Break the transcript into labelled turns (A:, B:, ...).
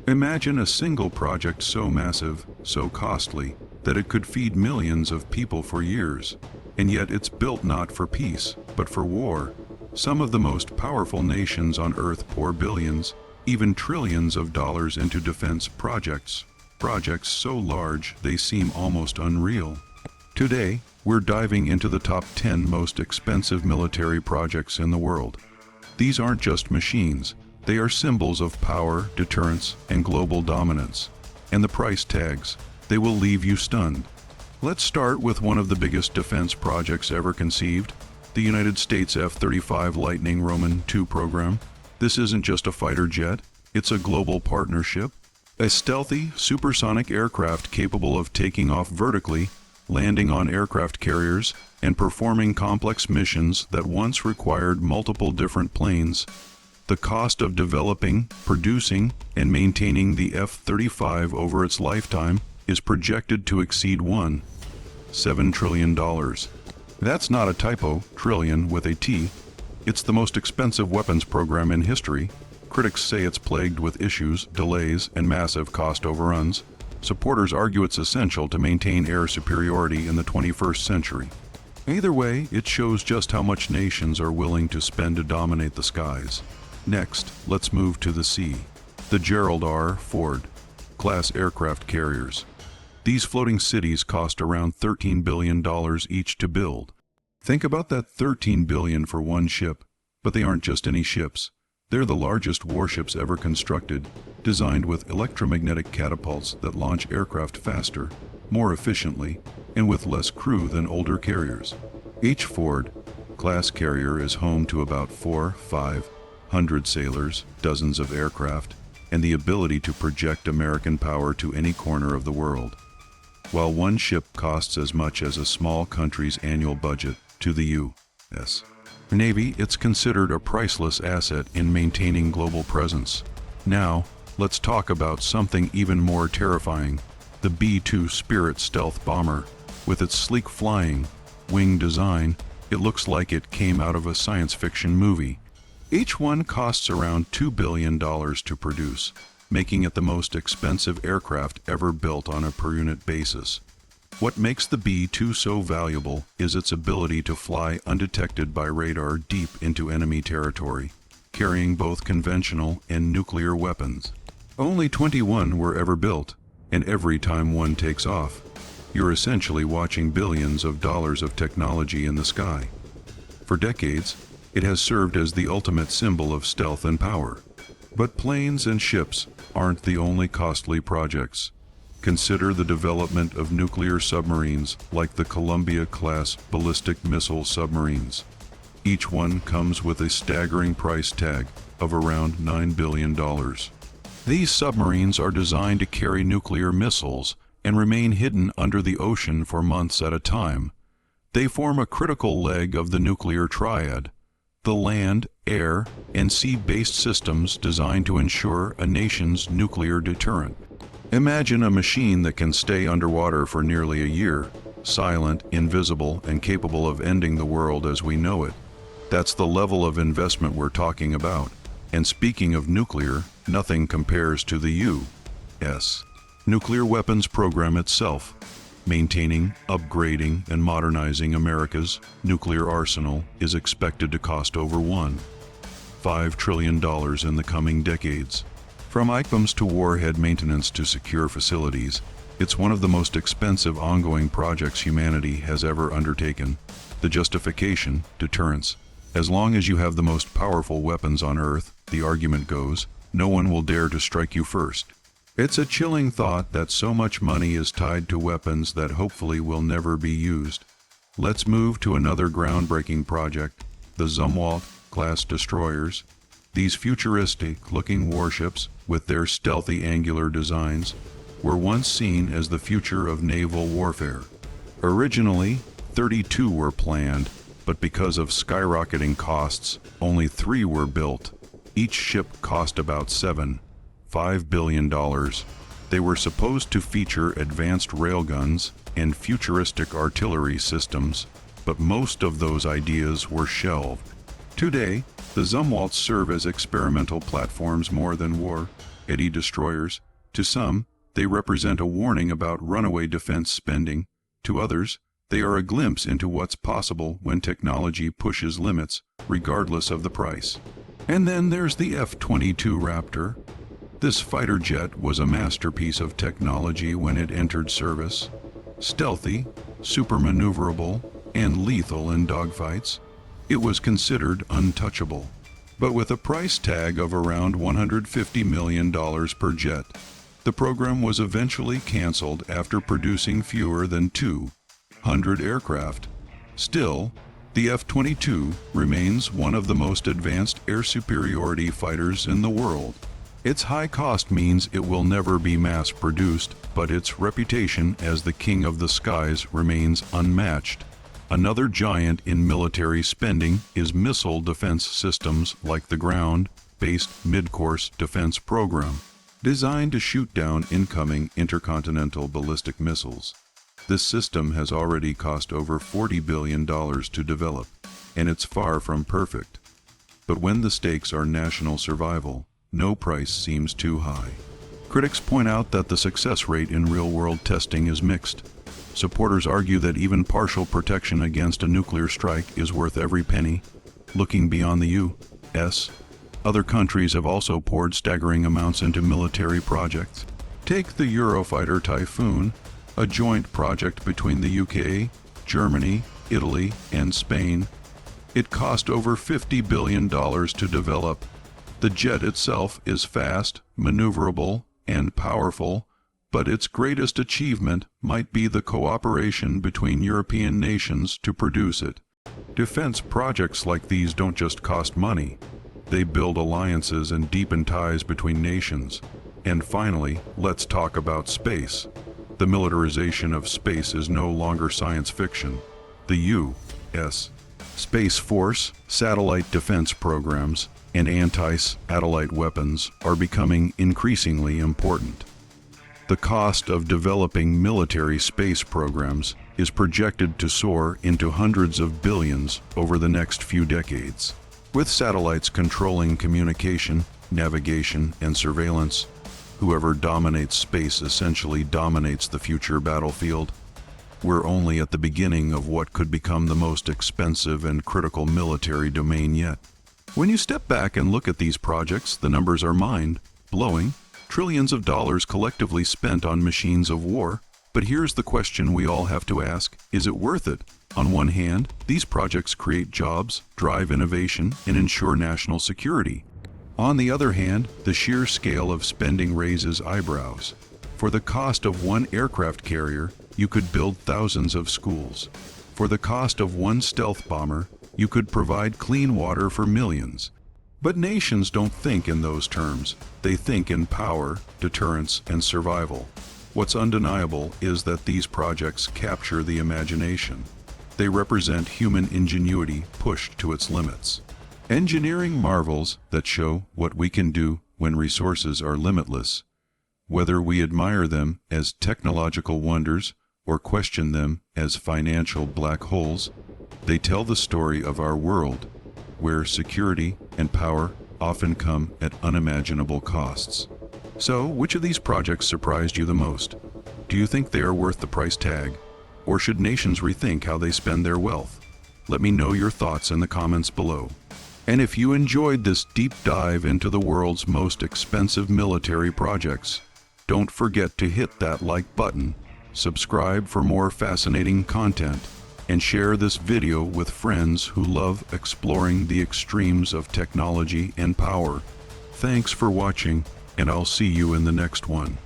A: Imagine a single project so massive, so costly, that it could feed millions of people for years. And yet it's built not for peace, but for war. Some of the most powerful nations on Earth pour billions, even trillions of dollars into defense projects. Projects so large they seem almost unreal. Today, we're diving into the top 10 most expensive military projects in the world. These aren't just machines. They are symbols of power, deterrence, and global dominance. And the price tags, they will leave you stunned. Let's start with one of the biggest defense projects ever conceived, the United States F-35 Lightning Roman II program. This isn't just a fighter jet, it's a global partnership. A stealthy, supersonic aircraft capable of taking off vertically, landing on aircraft carriers, and performing complex missions that once required multiple different planes. The cost of developing, producing, and maintaining the F-35 over its lifetime is projected to exceed $7 trillion. That's not a typo, trillion with a T. It's the most expensive weapons program in history. Critics say it's plagued with issues, delays, and massive cost overruns. Supporters argue it's essential to maintain air superiority in the 21st century. Either way, it shows just how much nations are willing to spend to dominate the skies. Next, let's move to the sea. The Gerald R. Ford class aircraft carriers. These floating cities cost around $13 billion each to build. Think about that $13 billion for one ship, but they aren't just any ships. They're the largest warships ever constructed, designed with electromagnetic catapults that launch aircraft faster, more efficiently, and with less crew than older carriers. Each Ford class carrier is home to about 400 sailors, dozens of aircraft, and the ability to project American power to any corner of the world. While one ship costs as much as a small country's annual budget to the U.S. Navy, it's considered a priceless asset in maintaining global presence. Now, let's talk about something even more terrifying, the B-2 Spirit stealth bomber. With its sleek flying, wing design, it looks like it came out of a science fiction movie. Each one costs around $2 billion to produce, making it the most expensive aircraft ever built on a per-unit basis. What makes the B-2 so valuable is its ability to fly undetected by radar deep into enemy territory, carrying both conventional and nuclear weapons. Only 21 were ever built, and every time one takes off, you're essentially watching billions of dollars of technology in the sky. For decades, it has served as the ultimate symbol of stealth and power. But planes and ships aren't the only costly projects. Consider the development of nuclear submarines like the Columbia-class ballistic missile submarines. Each one comes with a staggering price tag of around $9 billion. These submarines are designed to carry nuclear missiles and remain hidden under the ocean for months at a time. They form a critical leg of the nuclear triad, the land, air, and sea-based systems designed to ensure a nation's nuclear deterrent. Imagine a machine that can stay underwater for nearly a year, silent, invisible, and capable of ending the world as we know it. That's the level of investment we're talking about. And speaking of nuclear, nothing compares to the U.S. nuclear weapons program itself. Maintaining, upgrading, and modernizing America's nuclear arsenal is expected to cost over $5 trillion in the coming decades. From ICBMs to warhead maintenance to secure facilities, it's one of the most expensive ongoing projects humanity has ever undertaken. The justification, deterrence. As long as you have the most powerful weapons on Earth, the argument goes, no one will dare to strike you first. It's a chilling thought that so much money is tied to weapons that hopefully will never be used. Let's move to another groundbreaking project, the Zumwalt-class destroyers. These futuristic-looking warships, with their stealthy angular designs, were once seen as the future of naval warfare. Originally, 32 were planned, but because of skyrocketing costs, only 3 were built. Each ship cost about $5 billion. They were supposed to feature advanced railguns and futuristic artillery systems, but most of those ideas were shelved. Today, the Zumwalts serve as experimental platforms more than war Eddy destroyers. To some, they represent a warning about runaway defense spending. To others, they are a glimpse into what's possible when technology pushes limits, regardless of the price. And then there's the F-22 Raptor. This fighter jet was a masterpiece of technology when it entered service. Stealthy, super maneuverable, and lethal in dogfights, it was considered untouchable. But with a price tag of around $150 million per jet, the program was eventually canceled after producing fewer than 200 aircraft. Still, the F-22 remains one of the most advanced air superiority fighters in the world. Its high cost means it will never be mass-produced, but its reputation as the king of the skies remains unmatched. Another giant in military spending is missile defense systems like the ground-based Mid-Course Defense Program, designed to shoot down incoming intercontinental ballistic missiles. This system has already cost over $40 billion to develop, and it's far from perfect. But when the stakes are national survival, no price seems too high. Critics point out that the success rate in real-world testing is mixed. Supporters argue that even partial protection against a nuclear strike is worth every penny. Looking beyond the U.S., other countries have also poured staggering amounts into military projects. Take the Eurofighter Typhoon, a joint project between the UK, Germany, Italy, and Spain. It cost over $50 billion to develop. The jet itself is fast, maneuverable, and powerful, but its greatest achievement might be the cooperation between European nations to produce it. Defense projects like these don't just cost money. They build alliances and deepen ties between nations. And finally, let's talk about space. The militarization of space is no longer science fiction. The U.S. Space Force, satellite defense programs, and anti-satellite weapons are becoming increasingly important. The cost of developing military space programs is projected to soar into hundreds of billions over the next few decades. With satellites controlling communication, navigation, and surveillance, whoever dominates space essentially dominates the future battlefield. We're only at the beginning of what could become the most expensive and critical military domain yet. When you step back and look at these projects, the numbers are mind-blowing. Trillions of dollars collectively spent on machines of war. But here's the question we all have to ask: is it worth it? On one hand, these projects create jobs, drive innovation, and ensure national security. On the other hand, the sheer scale of spending raises eyebrows. For the cost of one aircraft carrier, you could build thousands of schools. For the cost of one stealth bomber, you could provide clean water for millions. But nations don't think in those terms. They think in power, deterrence, and survival. What's undeniable is that these projects capture the imagination. They represent human ingenuity pushed to its limits. Engineering marvels that show what we can do when resources are limitless. Whether we admire them as technological wonders or question them as financial black holes, they tell the story of our world, where security and power often come at unimaginable costs. So, which of these projects surprised you the most? Do you think they are worth the price tag? Or should nations rethink how they spend their wealth? Let me know your thoughts in the comments below. And if you enjoyed this deep dive into the world's most expensive military projects, don't forget to hit that like button, subscribe for more fascinating content, and share this video with friends who love exploring the extremes of technology and power. Thanks for watching, and I'll see you in the next one.